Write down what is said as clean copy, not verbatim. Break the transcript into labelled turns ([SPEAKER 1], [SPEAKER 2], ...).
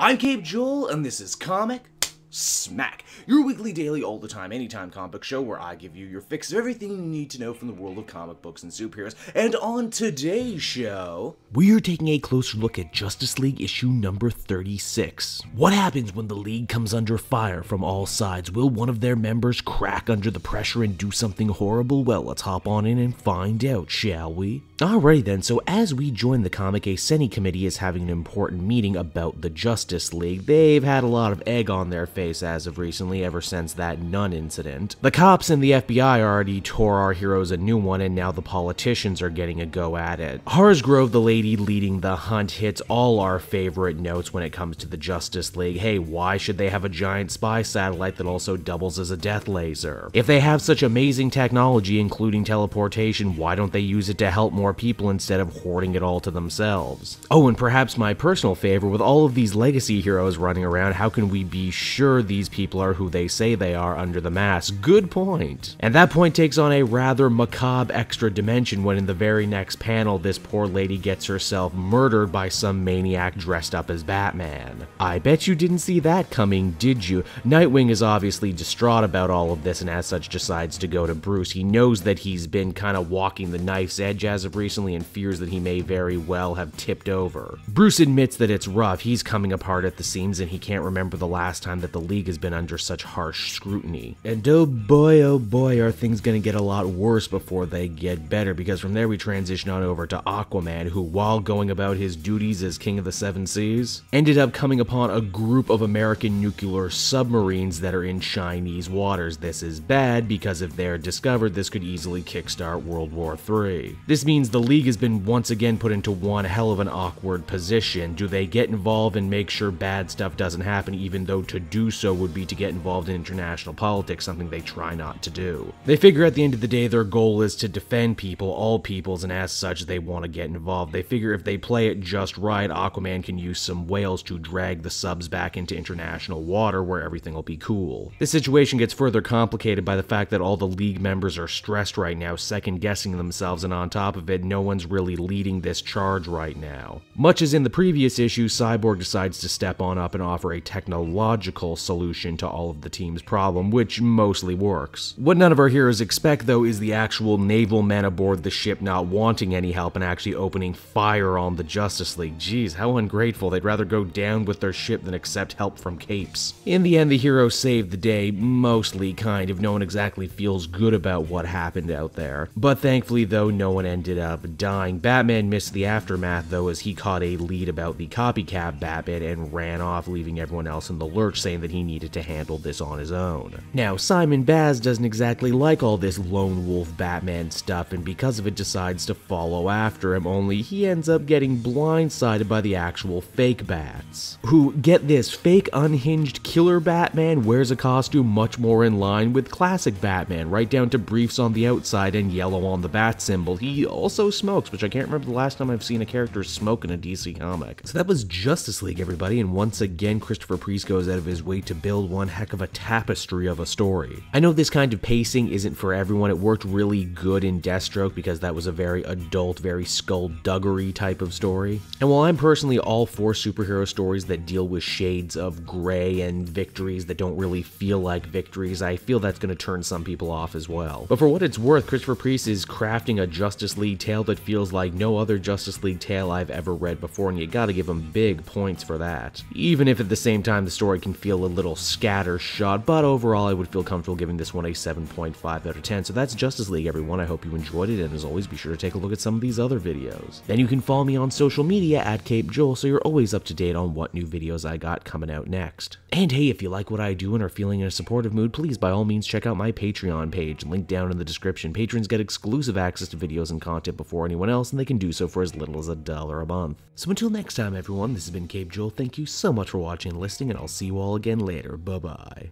[SPEAKER 1] I'm Cape Joel, and this is Comic Smack, your weekly, daily, all the time, anytime comic book show where I give you your fix of everything you need to know from the world of comic books and superheroes. And on today's show, we're taking a closer look at Justice League issue number 36. What happens when the League comes under fire from all sides? Will one of their members crack under the pressure and do something horrible? Well, let's hop on in and find out, shall we? Alrighty then, so as we join the comic, a Senate committee is having an important meeting about the Justice League. They've had a lot of egg on their face as of recently, ever since that Nun incident. The cops and the FBI already tore our heroes a new one, and now the politicians are getting a go at it. Harsgrove, the lady leading the hunt, hits all our favorite notes when it comes to the Justice League. Hey, why should they have a giant spy satellite that also doubles as a death laser? If they have such amazing technology, including teleportation, why don't they use it to help more people instead of hoarding it all to themselves? Oh, and perhaps my personal favorite, with all of these legacy heroes running around, how can we be sure these people are who they say they are under the mask? Good point. And that point takes on a rather macabre extra dimension when in the very next panel, this poor lady gets herself murdered by some maniac dressed up as Batman. I bet you didn't see that coming, did you? Nightwing is obviously distraught about all of this and as such decides to go to Bruce. He knows that he's been kind of walking the knife's edge as of recently and fears that he may very well have tipped over. Bruce admits that it's rough, he's coming apart at the seams and he can't remember the last time that the League has been under such harsh scrutiny. And oh boy, are things gonna get a lot worse before they get better, because from there we transition on over to Aquaman, who, while going about his duties as King of the Seven Seas, ended up coming upon a group of American nuclear submarines that are in Chinese waters. This is bad, because if they're discovered, this could easily kickstart World War III. This means the League has been once again put into one hell of an awkward position. Do they get involved and make sure bad stuff doesn't happen, even though to do so would be to get involved in international politics, something they try not to do? They figure at the end of the day their goal is to defend people, all peoples, and as such they want to get involved. They figure if they play it just right, Aquaman can use some whales to drag the subs back into international water where everything will be cool. This situation gets further complicated by the fact that all the League members are stressed right now, second guessing themselves, and on top of it, no one's really leading this charge right now. Much as in the previous issue, Cyborg decides to step on up and offer a technological solution to all of the team's problem, which mostly works. What none of our heroes expect, though, is the actual naval men aboard the ship not wanting any help and actually opening fire on the Justice League. Jeez, how ungrateful. They'd rather go down with their ship than accept help from capes. In the end, the heroes saved the day, mostly, kind of. No one exactly feels good about what happened out there. But thankfully, though, no one ended up dying. Batman missed the aftermath, though, as he caught a lead about the copycat Batman and ran off, leaving everyone else in the lurch, saying that he needed to handle this on his own. Now, Simon Baz doesn't exactly like all this lone wolf Batman stuff, and because of it decides to follow after him, only he ends up getting blindsided by the actual fake bats. Who, get this, fake unhinged killer Batman wears a costume much more in line with classic Batman, right down to briefs on the outside and yellow on the bat symbol. He also smokes, which I can't remember the last time I've seen a character smoke in a DC comic. So that was Justice League, everybody, and once again, Christopher Priest goes out of his way to build one heck of a tapestry of a story. I know this kind of pacing isn't for everyone. It worked really good in Deathstroke because that was a very adult, very skullduggery type of story. And while I'm personally all for superhero stories that deal with shades of gray and victories that don't really feel like victories, I feel that's going to turn some people off as well. But for what it's worth, Christopher Priest is crafting a Justice League tale that feels like no other Justice League tale I've ever read before, and you gotta give him big points for that. Even if at the same time the story can feel a little scattershot, but overall I would feel comfortable giving this one a 7.5 out of 10. So that's Justice League, everyone. I hope you enjoyed it, and as always, be sure to take a look at some of these other videos. Then you can follow me on social media at Cape Joel, so you're always up to date on what new videos I got coming out next. And hey, if you like what I do and are feeling in a supportive mood, please by all means check out my Patreon page, linked down in the description. Patrons get exclusive access to videos and content before anyone else, and they can do so for as little as $1 a month. So until next time, everyone, this has been Cape Joel. Thank you so much for watching and listening, and I'll see you all again later. Bye-bye.